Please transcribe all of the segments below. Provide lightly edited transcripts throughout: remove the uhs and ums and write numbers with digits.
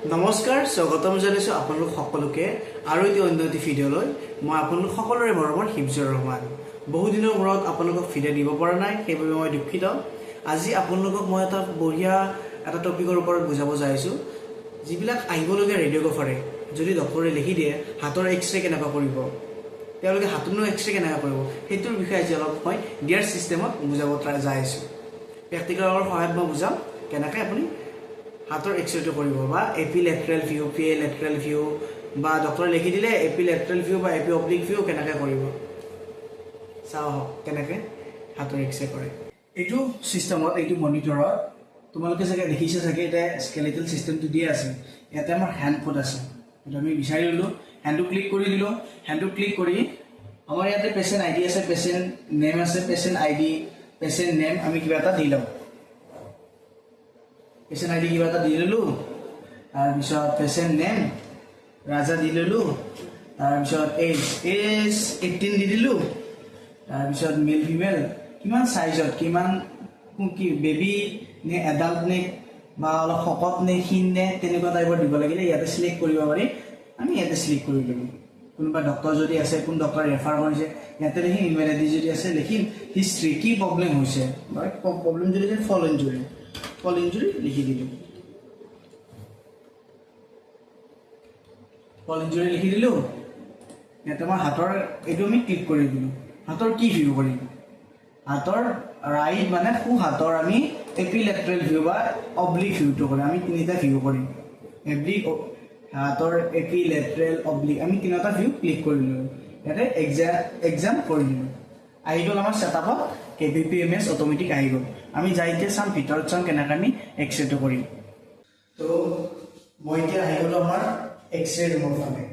নমস্কাৰ স্বাগতম জনাইছো আপোনালোক সকলোকে আৰু এটি অন্য এটি ভিডিঅ'লৈ মই আপোনালোক সকলোৰে মৰমৰ হিমজৰ ৰহমান বহু দিনৰ মূৰত আপোনালোকক ভিডিঅ' দিব পৰা নাই সেইবাবে মই দুখিত আজি আপোনালোকক মই এটা টপিকৰ ওপৰত বুজাব যাইছো যিবিলাক আহিবলগীয়া ৰেডিঅ'গ্ৰাফাৰে যদি ডক্টৰে লিখি দিয়ে হাতৰ এক্সৰে কেনেকৈ কৰিব তেওঁলোকে হাতৰ এক্সৰে কেনেকৈ কৰিব সেইটোৰ বিষয়ে আজি অলপ মই ডিয়াৰ সিস্টেমত বুজাব যাইছো প্ৰেক্টিকেলৰ সহায়ত মই বুজাম কেনেকৈ আপুনি হাতৰ এক্সৰেটো কৰিব বা AP lateral view PA lateral view বা ডক্টৰে লিখি দিলে এপি লেটাৰেল ভিউ বা এপি অব্লিক ভিউ কেনেকৈ কৰিব চাও কেনেকৈ হাতৰ এক্সৰে কৰে এইটো সিস্টেমত এইটো মনিটৰত তোমালোকে চাগে দেখিছে চাগে এটা স্কেলেটেল সিস্টেমটো দিয়া আছে ইয়াতে আমাৰ হ্যান্ড কোড আছে এটা আমি বিচাৰি ললো হ্যান্ডটো ক্লিক কৰি দিলো হ্যান্ডটো ক্লিক কৰি আমাৰ ইয়াতে পেশেন্ট আইডি আছে পেশেন্ট নেম আছে পেশেন্ট আইডি পেশেন্ট নেম আমি কিবা এটা দি লওঁ পেশেন্ট আইডি কিবা এটা দি ললো তাৰপিছত পেশেন্ট নেম ৰাজা দি ললো তাৰপিছত এজ 18 দি দিলো তাৰপিছত মেল ফিমেল কিমান সাইজত কিমান কি বেবি নে এডাল্ট নে বা অলপ শকত নে ক্ষীণ নে তেনেকুৱা টাইপৰ দিব লাগিলে ইয়াতে সিলেক্ট কৰিব পাৰি আমি ইয়াতে সিলেক্ট কৰি লম কোনোবা ডক্টৰ যদি আছে কোন ডক্টৰ ৰেফাৰ কৰিছে ইয়াতে লিখিম ইমেইল আইডি যদি আছে লিখিম হিষ্ট্ৰি কি প্ৰবলেম হৈছে বা প্ৰবলেম যদি ফল ইনজুৰি লিখি দিলো ফল ইনজুৰি লিখি দিলো ইয়াতে মই হাতৰ এইটো আমি ক্লিক কৰি দিলো হাতৰ কি ভিউ কৰিম হাতৰ ৰাইট মানে সু হাতৰ আমি এপিলেটাৰেল ভিউ বা অব্লিক ভিউটো কৰিম আমি তিনিটা ভিউ কৰিম হাতৰ এপিলেটাৰেল অব্লিক আমি তিনিটা ভিউ ক্লিক কৰি দিলো ইয়াতে এক্সাম কৰি দিলো আহি গ'ল আমাৰ সেটআপত কেবিপিএমএস অটোমেটিক আহি গ'ল আমি যাইতে চাম ভিতৰত চাম কেনেকৈ আমি এক্সৰেটো কৰিম তো মই এতিয়া আহি গ'লো আমাৰ এক্সৰে ৰুমৰ ফালে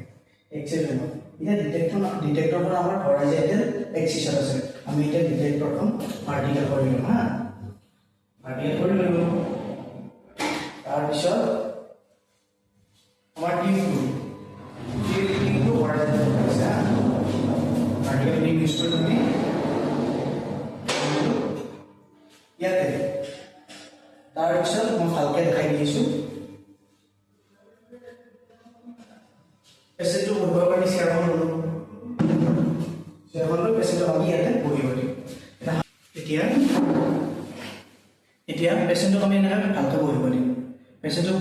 এক্সৰে ৰুমত এতিয়া ডিটেক্টৰখন আমাৰ হৰাইজেণ্টেল এক্সিছত আছে আমি এতিয়া ডিটেক্টৰখন ভাৰ্টিকেল কৰি ল'ম হা ভাৰ্টিকেল কৰি ল'লো তাৰপিছত আমাৰ টিউবটো হৰাইজেণ্টেল আছে ভাৰ্টিকেল টিউব ইউজ কৰি আমি ইয়াতে তাৰপিছত মই ভালকৈ দেখাই দিছোঁ পেচেণ্টটো বহিবৰ কাৰণে চেয়াৰখন ল'লোঁ চেয়াৰখন লৈ পেচেণ্টক আমি ইয়াতে বহিব দিম এতিয়া পেচেণ্টক আমি এনেকৈ ভালকৈ বহিব দিম পেচেণ্টক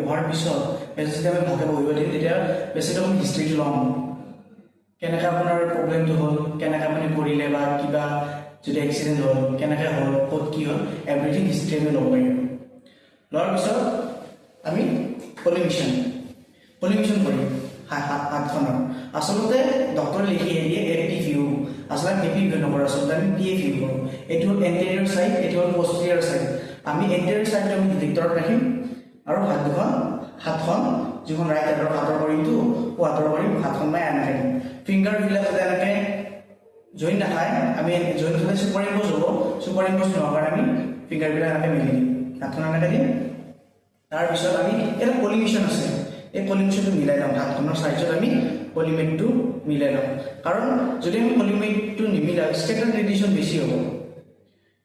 বহাৰ পিছত পেচেণ্ট আমি ভালকৈ বহিব দিম তেতিয়া পেচেণ্টক আমি হিষ্ট্ৰীটো ল'ম কেনেকৈ আপোনাৰ প্ৰব্লেমটো হ'ল কেনেকৈ আপুনি কৰিলে বা কিবা যদি এক্সিডেণ্ট হ'ল কেনেকৈ হ'ল ক'ত কি হ'ল এভৰিথিং হিষ্ট্ৰী আমি ল'ব পাৰিম লোৱাৰ পিছত আমি পলিমিশ্যন কৰিম হাতখনৰ আচলতে ডক্টৰে লিখি দিয়ে এপি ভিউ আচলতে আমি এপি ভিউ নকৰোঁ আচলতে আমি পিএ ভিউ কৰোঁ এইটো হ'ল এণ্টেৰিয়ৰ চাইড এইটো হ'ল পষ্টেৰিয়ৰ চাইড আমি এণ্টেৰিয়ৰ চাইডত আমি ডিটেক্টৰত ৰাখিম আৰু হাতখন যিখন ৰাইট হাতৰ কৰিমটো হাতৰ কৰিম হাতখন মাই এনেকৈ দিম ফিংগাৰবিলাক যাতে এনেকৈ জইন নাখায় আমি জইন খালে ছুপাৰ ইম্প'জ হ'ব ছুপাৰ ইম্প'জ নোহোৱাৰ কাৰণে আমি ফিংগাৰবিলাক এনেকৈ মিলি দিম হাতখন এনেকৈ দিম তাৰপিছত আমি এটা পলিমিশ্যন আছে এই পলিমিশ্যনটো মিলাই ল'ম হাতখনৰ চাইজত আমি পলিমেটটো মিলাই ল'ম কাৰণ যদি আমি পলিমেটটো নিমিলাওঁ ষ্টেটাৰ ৰেডিয়েশ্যন বেছি হ'ব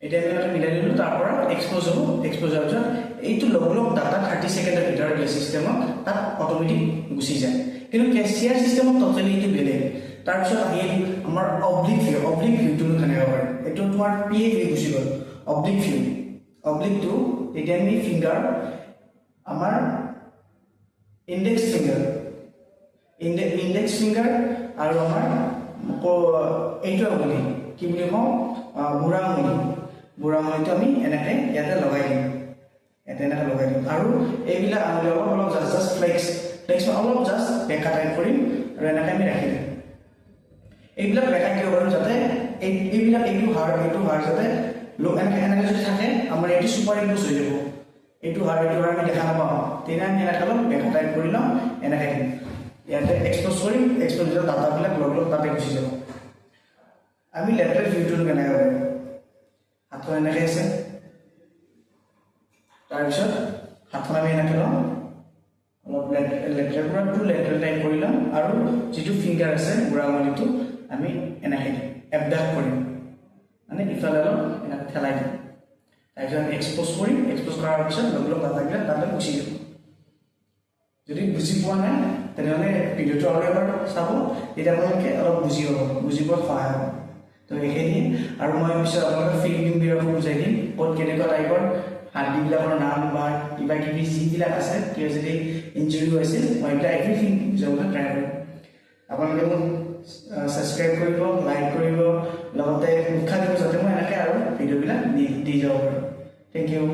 এতিয়া আমি এটা মিলাই দিলোঁ তাৰ পৰা এক্সপ'জ হ'ব এক্সপ'জ হোৱাৰ পিছত এইটো লগ ডাটা 30 ছেকেণ্ডৰ ভিতৰত দিয়া ছিষ্টেমত তাত অট'মেটিক গুচি যায় কিন্তু কেচিয়াৰ ছিষ্টেমত ট'টেলি এইটো বেলেগ তাৰপিছত আহিল আমাৰ অব্লিক ভিউটো কেনেকৈ কৰে এইটো তোমাৰ পিএ ভিউ গুচি গ'ল অব্লিকটো এতিয়া আমি ফিংগাৰ আমাৰ ইণ্ডেক্স ফিংগাৰ আৰু আমাৰ এইটো আঙুলি কি বুলি কওঁ বুঢ়া আঙুলিটো আমি এনেকৈ ইয়াতে লগাই দিম আৰু এইবিলাক আঙুলি অলপ জাষ্ট ফ্লেক্স অলপ জাষ্ট বেকা টাইপ কৰিম আৰু এনেকৈ আমি ৰাখি দিম এইবিলাক বেকা কিয় কৰিম যাতে এইটো হাড় যাতে এনেকৈ যদি থাকে আমাৰ এইটো ছুপাৰ ইম্প'জ হৈ যাব এইটো হাড় আমি দেখা নাপাওঁ তেতিয়া আমি এনেকৈ অলপ বেকা টাইপ কৰি লওঁ এনেকৈ দিম ইয়াতে এক্সপ'জ কৰিম এক্সপ'জ দিলে ডাটাবিলাক লগ তাতে গুচি যাব আমি লেটাৰেল ভিউটো কেনেকৈ কৰিম হাতখন এনেকৈ আছে তাৰপিছত হাতখন আমি এনেকৈ লওঁ অলপ লেটাৰেল পৰা টু লেটাৰেল টাইপ কৰি ল'ম আৰু যিটো ফিংগাৰ আছে বুঢ়া আঙুলিটো আমি এনেকৈ এবডাক্ট কৰিম মানে ইফালে অলপ এনেকৈ ঠেলাই দিম তাৰপিছত এক্সপ'জ কৰাৰ পিছত লগ ডাটাবিলাক তাতে গুচি যাব যদি বুজি পোৱা নাই তেনেহ'লে ভিডিঅ'টো আৰু এবাৰ চাব, তেতিয়া আপোনালোকে অলপ বুজিব সহায় হ'ব। তো এইখিনি, আৰু মই পিছত আপোনালোকে ফিল্ডিংবিলাকো বুজাই দিম, ক'ত কেনেকুৱা টাইপৰ হাৰ্ডিবিলাকৰ নাম বা কিবা কিবি যিবিলাক আছে, কিবা যদি ইঞ্জুৰি হৈছিল মই এইবিলাক এভৰিথিং বুজাবলৈ ট্ৰাই কৰিম। আপোনালোকে মোক ছাবস্ক্ৰাইব কৰিব, লাইক কৰিব, লগতে উৎসাহ দিব যাতে মই এনেকৈ আৰু ভিডিঅ'বিলাক দি যাব পাৰোঁ। Thank U.